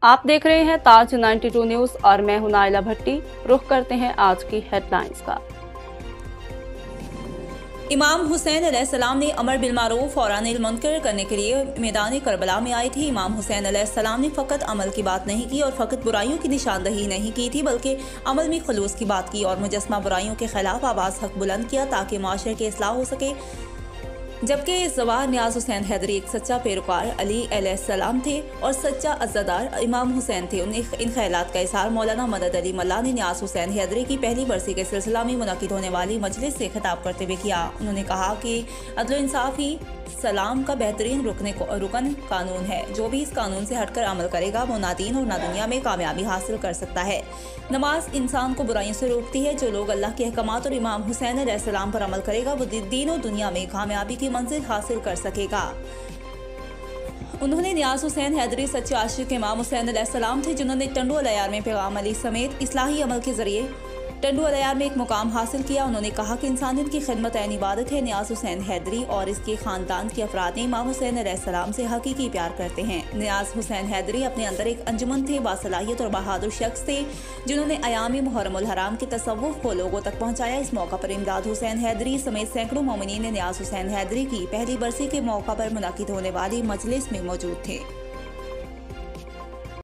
आप देख रहे हैं ताज 92 न्यूज और मैं हूं नाइला भट्टी। रुख करते हैं आज की हेडलाइंस का। इमाम हुसैन अलैहिस्सलाम ने अमर बिल मारूफ और अनिल मुनकर करने के लिए मैदान करबला में आए थे। इमाम हुसैन अलैहिस्सलाम ने फ़कत अमल की बात नहीं की और फ़कत बुराइयों की निशानदही नहीं की थी, बल्कि अमल में खलूस की बात की और मुजस्मा बुराइयों के खिलाफ आवाज़ हक बुलंद किया ताकि माशरे की इस्लाह हो सके। जबकि सवार नियाज हुसैन हैदरी एक सच्चा पैरोकार अली अलैहिस्सलाम थे और सच्चा अज़्ज़ादार इमाम हुसैन थे। उन्हें इन ख्यालात का इज़हार मौलाना मदद अली मल्ला ने नियाज हुसैन हैदरी की पहली बरसी के सिलसिला में मुनक़िद होने वाली मजलिस से खिताब करते हुए किया। उन्होंने कहा कि अदल इंसाफ ही सलाम का बेहतरीन रुकन कानून है। जो भी इस कानून से हटकर अमल करेगा वो ना दीन और ना दुनिया में कामयाबी हासिल कर सकता है। नमाज इंसान को बुराइयों से रोकती है। जो लोग अल्लाह के अहकामात और इमाम हुसैन अलैहिस्सलाम पर अमल करेगा वो दीन और दुनिया में कामयाबी की मंजिल हासिल कर सकेगा। उन्होंने नियाज हुसैन हैदरी सच्चे आशिक इमाम हुसैन अलैहिस्सलाम थे, जिन्होंने टंडू अलयार में पैगाम अली समेत इस्लाही अमल के जरिए टंडू अलयार में एक मुकाम हासिल किया। उन्होंने कहा कि इंसानियत की खिदमत ऐन इबादत है। नियाज हुसैन हैदरी और इसके ख़ानदान के अफराद ने इमाम हुसैन अलैहिस्सलाम से हकीकी प्यार करते हैं। नियाज हुसैन हैदरी अपने अंदर एक अंजुमन थे, बासलाहियत और बहादुर शख्स थे, जिन्होंने अयामी मुहर्रमुल हराम के तसव्वुफ़ को लोगों तक पहुँचाया। इस मौका पर इमदाद हुसैन हैदरी समेत सैकड़ों मोमिनीन ने नियाज हुसैन हैदरी की पहली बरसी के मौका पर मुनक़िद होने वाली मजलिस में मौजूद थे।